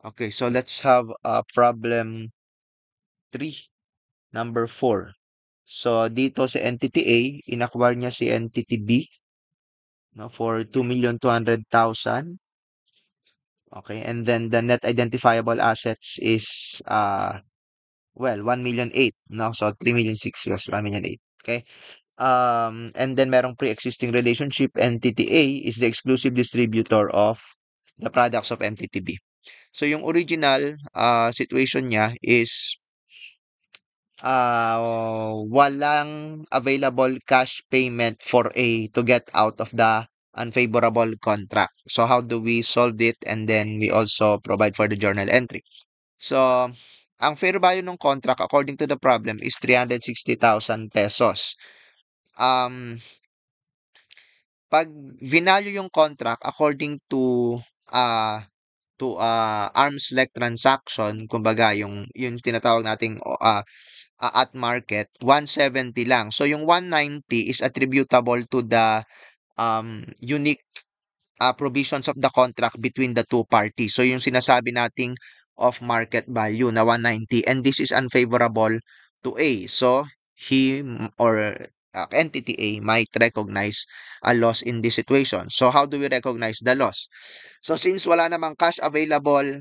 Okay, so let's have problem 3, number 4. So dito si entity A, inacquire niya si entity B, no, for 2,200,000. Okay, and then the net identifiable assets is well, 1,000,008, no? So 3,000,006 was 1,000,008. Okay. And then merong pre-existing relationship. Entity A is the exclusive distributor of the products of entity B. So yung original situation niya is walang available cash payment for A to get out of the unfavorable contract. So how do we solve it? And then we also provide for the journal entry. So ang fair value ng contract according to the problem is 360,000 pesos. Um, pag vinalue yung contract according uh, arm's length transaction, kumbaga yung tinatawag nating at market, 170 lang. So yung 190 is attributable to the unique provisions of the contract between the two parties. So yung sinasabi nating of market value na 190, and this is unfavorable to A. So or entity A might recognize a loss in this situation. So how do we recognize the loss? So since wala namang cash available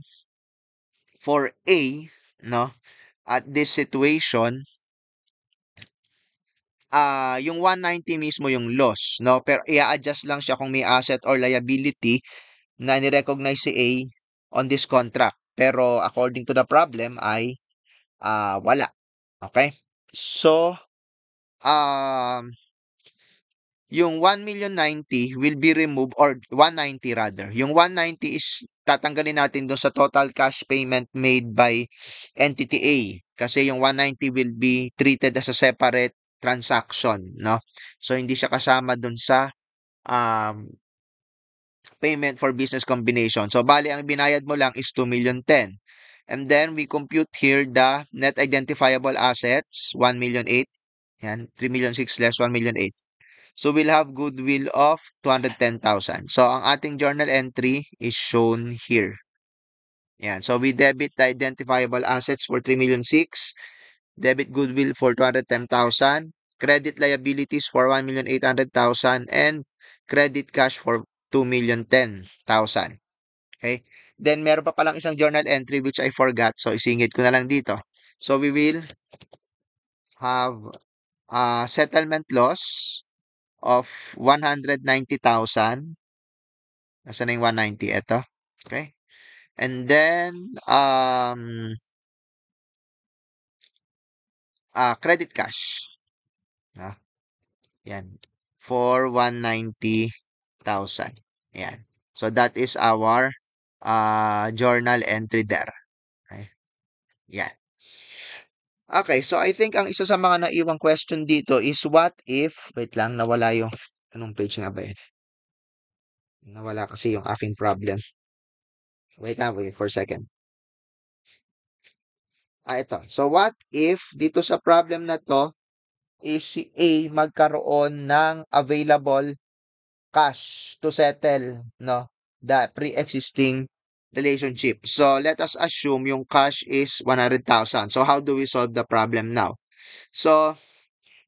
for A, no, at this situation, yung 190 mismo yung loss, no? Pero i-adjust lang siya kung may asset or liability na ni-recognize si A on this contract. Pero according to the problem ay wala. Okay? So, um, yung 1,090,000 will be removed, or 190 rather. Yung 190 is tatanggalin natin doon sa total cash payment made by entity A. Kasi yung 190 will be treated as a separate transaction, no? So, hindi siya kasama doon sa um, payment for business combination. So, bali, ang binayad mo lang is 2,010,000. And then, we compute here the net identifiable assets, 1,008,000. Yan, 3,006,000 less 1,008,000. So, we'll have goodwill of 210,000. So, ang ating journal entry is shown here. Yan. So, we debit the identifiable assets for 3,006,000, debit goodwill for 210,000, credit liabilities for 1,800,000, and credit cash for 2,010,000. Okay? Then, meron pa palang isang journal entry which I forgot. So, isingit ko na lang dito. So, we will have settlement loss of 190,000. Nasaan na yung 190? Ito. Okay? And then, credit cash. Ah, yan. For 190,000. Yan. So, that is our journal entry there. Okay? Yan. Okay, so I think ang isa sa mga naiwang question dito is what if, wait lang, nawala yung, anong page nga ba yun? Nawala kasi yung aking problem. Wait lang, wait for a second. Ito. So, what if dito sa problem na to is si A magkaroon ng available cash to settle, no, the pre-existing relationship. So, let us assume yung cash is 100,000. So, how do we solve the problem now? So,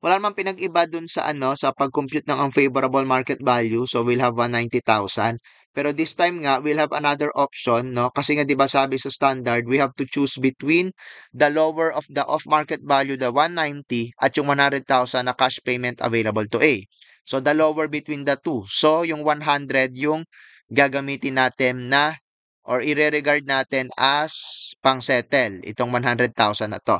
wala namang pinag-iba dun sa sa pag-compute ng unfavorable market value. So, we'll have 190,000. Pero this time nga, we'll have another option, no? Kasi nga 'di ba sabi sa standard, we have to choose between the lower of the off-market value, the 190, at yung 100,000 na cash payment available to A. So, the lower between the two. So, yung 100 yung gagamitin natin na or ire-regard natin as pang-settle itong 100,000 na to.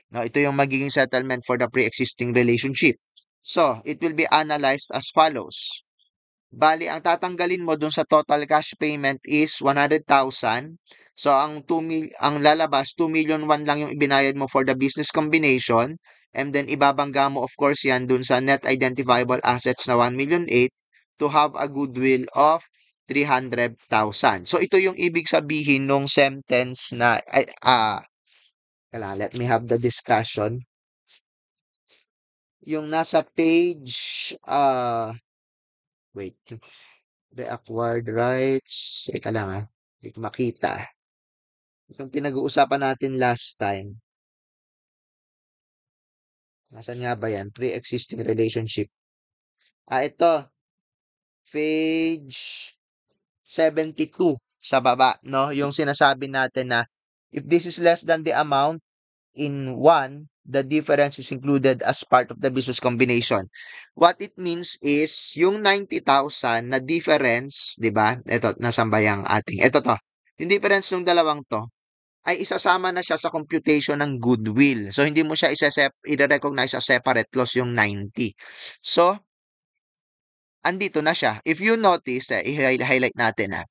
No, ito yung magiging settlement for the pre-existing relationship. So, it will be analyzed as follows. Bali, ang tatanggalin mo dun sa total cash payment is 100,000. So, ang lalabas, 2,000,001 lang yung ibinayad mo for the business combination. And then, ibabangga mo, of course, yan dun sa net identifiable assets na 1,008,000 to have a goodwill of 300,000. So, ito yung ibig sabihin nung sentence na, let me have the discussion. Yung nasa page, wait, the acquired rights, teka lang hindi ko makita. Yung pinag-uusapan natin last time. Nasaan nga ba yan? Pre-existing relationship. Ito. Page 72 sa baba, no? Yung sinasabi natin na if this is less than the amount in one, the difference is included as part of the business combination. What it means is yung 90,000 na difference, 'di ba? Ito, nasan ba yung ating? Ito to. Yung difference ng dalawang to ay isasama na siya sa computation ng goodwill. So hindi mo siya i-recognize as separate loss yung 90. So, andito na siya. If you notice, i-highlight natin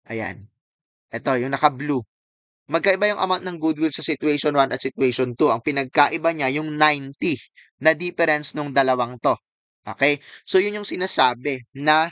ayan. Ito, yung naka-blue. Magkaiba yung amount ng goodwill sa situation 1 at situation 2. Ang pinagkaiba niya yung 90 na difference nung dalawang to. Okay? So, yun yung sinasabi na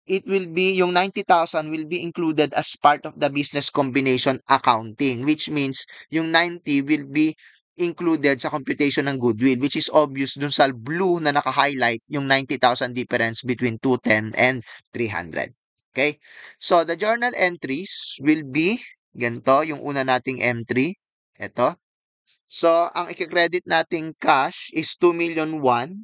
it will be, yung 90,000 will be included as part of the business combination accounting, which means yung 90 will be included sa computation ng goodwill, which is obvious dun sa blue na naka-highlight yung 90,000 difference between 210 and 300. Okay? So, the journal entries will be ganito, yung una nating M3. Ito. So, ang i-credit nating cash is 2,000,001.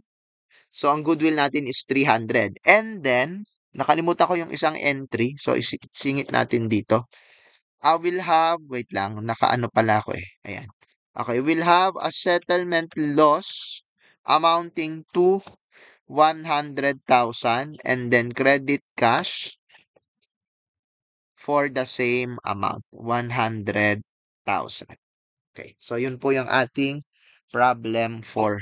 So, ang goodwill natin is 300. And then, nakalimutan ko yung isang entry. So, isingit natin dito. I will have, wait lang, nakaano pala ako eh. Ayan. Okay, we'll have a settlement loss amounting to 100,000 and then credit cash for the same amount, 100,000. Okay, so yun po yung ating problem for